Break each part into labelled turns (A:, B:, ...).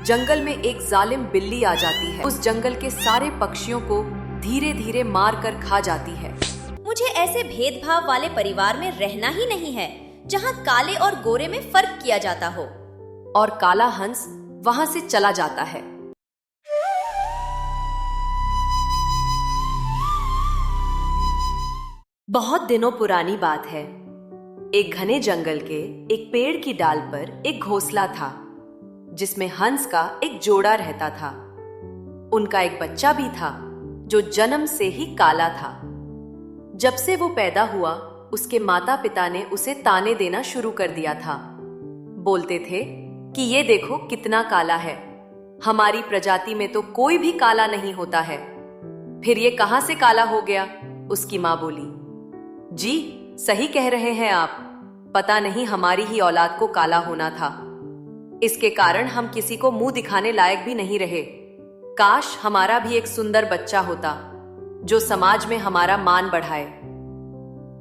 A: जंगल में एक जालिम बिल्ली आ जाती है। उस जंगल के सारे पक्षियों को धीरे धीरे मार कर खा जाती है।
B: मुझे ऐसे भेदभाव वाले परिवार में रहना ही नहीं है जहाँ काले और गोरे में फर्क किया जाता हो।
A: और काला हंस वहां से चला जाता है। बहुत दिनों पुरानी बात है। एक घने जंगल के एक पेड़ की डाल पर एक घोंसला था जिसमें हंस का एक जोड़ा रहता था। उनका एक बच्चा भी था जो जन्म से ही काला था। जब से वो पैदा हुआ उसके माता पिता ने उसे ताने देना शुरू कर दिया था। बोलते थे कि ये देखो कितना काला है, हमारी प्रजाति में तो कोई भी काला नहीं होता है। फिर ये कहां से काला हो गया? उसकी मां बोली, जी सही कह रहे हैं आप, पता नहीं हमारी ही औलाद को काला होना था। इसके कारण हम किसी को मुंह दिखाने लायक भी नहीं रहे। काश हमारा भी एक सुंदर बच्चा होता जो समाज में हमारा मान बढ़ाए।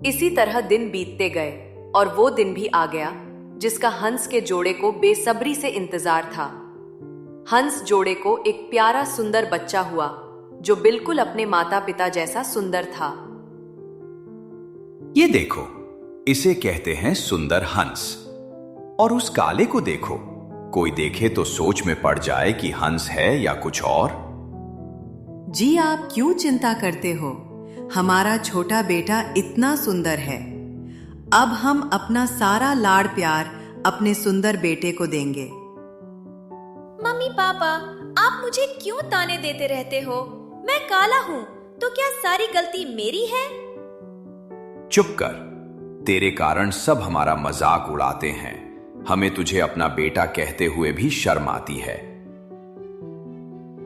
A: इसी तरह दिन बीतते गए और वो दिन भी आ गया जिसका हंस के जोड़े को बेसब्री से इंतजार था। हंस जोड़े को एक प्यारा सुंदर बच्चा हुआ जो बिल्कुल अपने माता पिता जैसा सुंदर था।
C: ये देखो, इसे कहते हैं सुंदर हंस। और उस काले को देखो, कोई देखे तो सोच में पड़ जाए कि हंस है या कुछ और।
D: जी आप क्यों चिंता करते हो? हमारा छोटा बेटा इतना सुंदर है। अब हम अपना सारा लाड़ प्यार अपने सुंदर बेटे को देंगे।
B: मम्मी पापा, आप मुझे क्यों ताने देते रहते हो? मैं काला हूँ तो क्या सारी गलती मेरी है?
C: चुप कर, तेरे कारण सब हमारा मजाक उड़ाते हैं। हमें तुझे अपना बेटा कहते हुए भी शर्म आती है।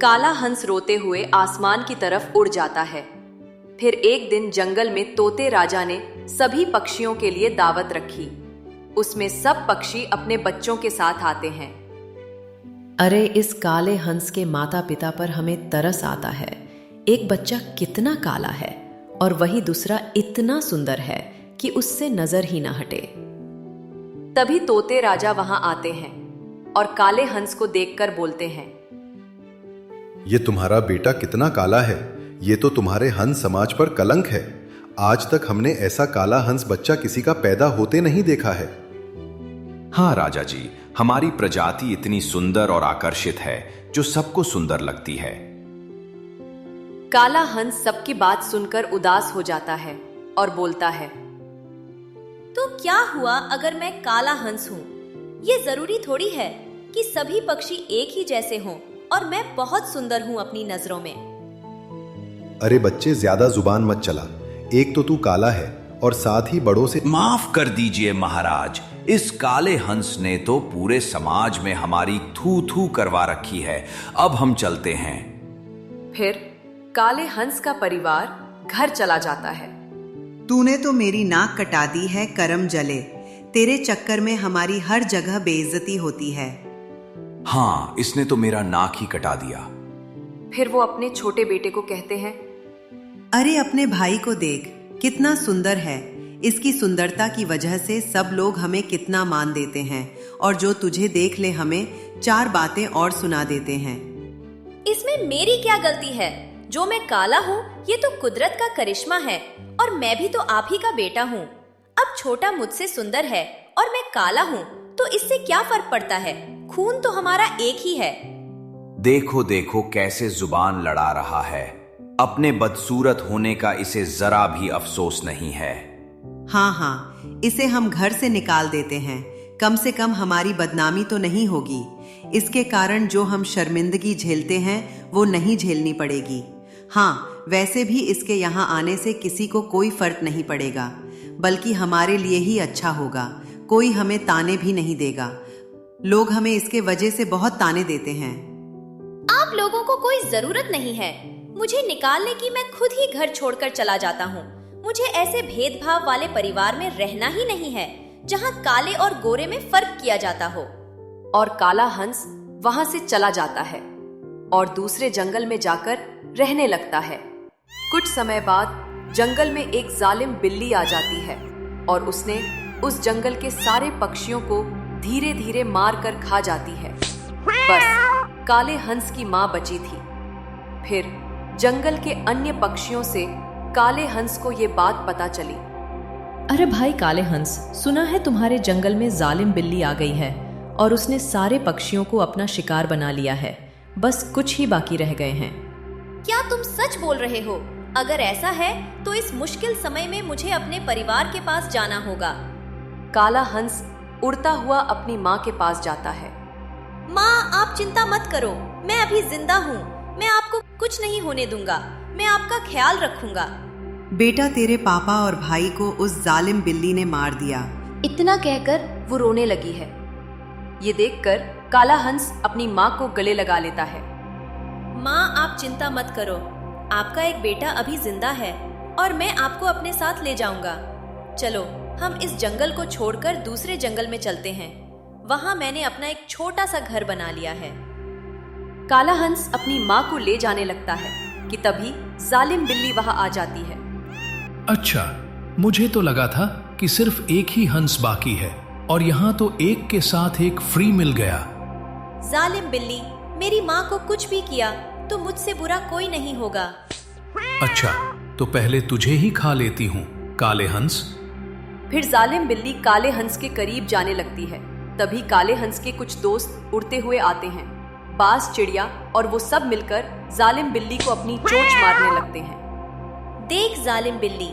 A: काला हंस रोते हुए आसमान की तरफ उड़ जाता है। फिर एक दिन जंगल में तोते राजा ने सभी पक्षियों के लिए दावत रखी। उसमें सब पक्षी अपने बच्चों के साथ आते हैं।
D: अरे इस काले हंस के माता पिता पर हमें तरस आता है। एक बच्चा कितना काला है और वही दूसरा इतना सुंदर है कि उससे नजर ही न हटे।
A: तभी तोते राजा वहां आते हैं और काले हंस को देखकर बोलते हैं,
E: ये तुम्हारा बेटा कितना काला है, ये तो तुम्हारे हंस समाज पर कलंक है। आज तक हमने ऐसा काला हंस बच्चा किसी का पैदा होते नहीं देखा है।
C: हाँ राजा जी, हमारी प्रजाति इतनी सुंदर और आकर्षित है जो सबको सुंदर लगती है।
A: काला हंस सबकी बात सुनकर उदास हो जाता है और बोलता है,
B: तो क्या हुआ अगर मैं काला हंस हूँ? ये जरूरी थोड़ी है कि सभी पक्षी एक ही जैसे हों और मैं बहुत सुंदर हूँ अपनी नजरों में।
E: अरे बच्चे, ज्यादा जुबान मत चला। एक तो तू काला है और साथ ही बड़ों से।
C: माफ कर दीजिए महाराज, इस काले हंस ने तो पूरे समाज में हमारी थू थू करवा रखी है। अब हम चलते हैं।
A: फिर काले हंस का परिवार घर चला जाता है।
D: तूने तो मेरी नाक कटा दी है, करम जले। तेरे चक्कर में हमारी हर जगह बेइज्जती होती है।
C: हाँ, इसने तो मेरा नाक ही कटा दिया।
A: फिर वो अपने छोटे बेटे को कहते हैं,
D: अरे अपने भाई को देख, कितना सुंदर है। इसकी सुंदरता की वजह से सब लोग हमें कितना मान देते हैं और जो तुझे देख ले हमें चार बातें और सुना देते हैं।
B: इसमें मेरी क्या गलती है? जो मैं काला हूँ ये तो कुदरत का करिश्मा है और मैं भी तो आप ही का बेटा हूँ। अब छोटा मुझसे सुंदर है और मैं काला हूँ तो इससे क्या फर्क पड़ता है? खून तो हमारा एक ही है।
C: देखो देखो कैसे जुबान लड़ा रहा है। अपने बदसूरत होने का इसे जरा भी अफसोस नहीं है।
D: हाँ, इसे हम घर से निकाल देते हैं। कम से कम हमारी बदनामी तो नहीं होगी। इसके कारण जो हम शर्मिंदगी झेलते हैं वो नहीं झेलनी पड़ेगी। हाँ, वैसे भी इसके यहाँ आने से किसी को कोई फर्क नहीं पड़ेगा, बल्कि हमारे लिए ही अच्छा होगा। कोई हमें ताने भी नहीं देगा। लोग हमें इसके वजह से बहुत ताने देते हैं।
B: आप लोगों को कोई जरूरत नहीं है मुझे निकालने की। मैं खुद ही घर छोड़कर चला जाता हूँ। मुझे ऐसे भेदभाव वाले परिवार में रहना ही नहीं है जहाँ काले और गोरे में फर्क किया जाता हो।
A: और काला हंस वहां से चला जाता है और दूसरे जंगल में जाकर रहने लगता है। कुछ समय बाद जंगल में एक जालिम बिल्ली आ जाती है और उसने उस जंगल के सारे पक्षियों को धीरे धीरे मार कर खा जाती है। बस काले हंस की मां बची थी। फिर जंगल के अन्य पक्षियों से काले हंस को ये बात पता चली।
F: अरे भाई काले हंस, सुना है तुम्हारे जंगल में जालिम बिल्ली आ गई है और उसने सारे पक्षियों को अपना शिकार बना लिया है। बस कुछ ही बाकी रह गए हैं।
B: क्या तुम सच बोल रहे हो? अगर ऐसा है तो इस मुश्किल समय में मुझे अपने परिवार के पास जाना होगा।
A: काला हंस उड़ता हुआ अपनी माँ के पास जाता है।
B: माँ, आप चिंता मत करो, मैं अभी जिंदा हूँ। मैं आपको कुछ नहीं होने दूंगा। मैं आपका ख्याल रखूंगा।
D: बेटा, तेरे पापा और भाई को उस जालिम बिल्ली ने मार दिया।
A: इतना कहकर वो रोने लगी है। ये देखकर काला हंस अपनी माँ को गले लगा लेता है।
B: माँ, आप चिंता मत करो। आपका एक बेटा अभी जिंदा है और मैं आपको अपने साथ ले जाऊंगा। चलो, हम इस जंगल को छोड़कर दूसरे जंगल में चलते हैं। वहां मैंने अपना एक छोटा सा घर बना लिया है।
A: काला हंस अपनी माँ को ले जाने लगता है कि तभी जालिम बिल्ली वहां आ जाती है।
G: अच्छा, मुझे तो लगा था कि सिर्फ एक ही हंस बाकी है और यहाँ तो एक के साथ एक फ्री मिल गया।
B: जालिम बिल्ली, मेरी माँ को कुछ भी किया तो मुझसे बुरा कोई नहीं होगा।
G: अच्छा, तो पहले तुझे ही खा लेती हूँ काले हंस।
A: फिर जालिम बिल्ली काले हंस के करीब जाने लगती है। तभी काले हंस के कुछ दोस्त उड़ते हुए आते हैं। बाज, चिड़िया और वो सब मिलकर जालिम बिल्ली को अपनी चोंच मारने लगते हैं।
B: देख जालिम बिल्ली,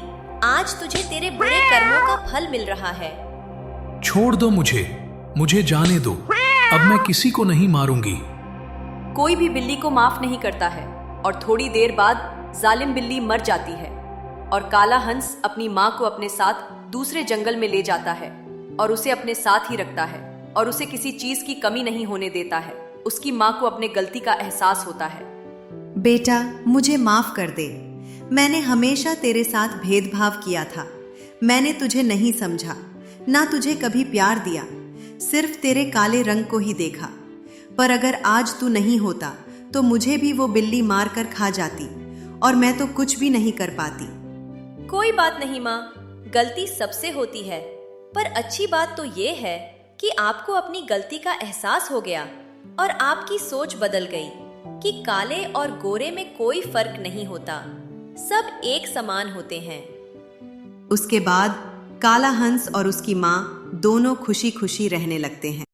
B: आज तुझे तेरे बुरे कर्मों का फल मिल रहा है।
G: छोड़ दो मुझे जाने दो। अब मैं किसी को नहीं मारूंगी।
A: कोई भी बिल्ली को माफ नहीं करता है और थोड़ी देर बाद जालिम बिल्ली मर जाती है और काला हंस अपनी माँ को अपने साथ दूसरे जंगल में ले जाता है और उसे अपने साथ ही रखता है और उसे किसी चीज की कमी नहीं होने देता है। उसकी माँ को अपने गलती का एहसास होता है।
D: बेटा, मुझे माफ कर दे। मैंने हमेशा तेरे साथ भेदभाव किया था। मैंने तुझे नहीं समझा, ना तुझे कभी प्यार दिया, सिर्फ तेरे काले रंग को ही देखा। पर अगर आज तू नहीं होता तो मुझे भी वो बिल्ली मार कर खा जाती और मैं तो कुछ भी नहीं कर पाती।
B: कोई बात नहीं माँ, गलती सबसे होती है। पर अच्छी बात तो ये है कि आपको अपनी गलती का एहसास हो गया और आपकी सोच बदल गई कि काले और गोरे में कोई फर्क नहीं होता, सब एक समान होते हैं।
D: उसके बाद काला हंस और उसकी माँ दोनों खुशी खुशी रहने लगते हैं।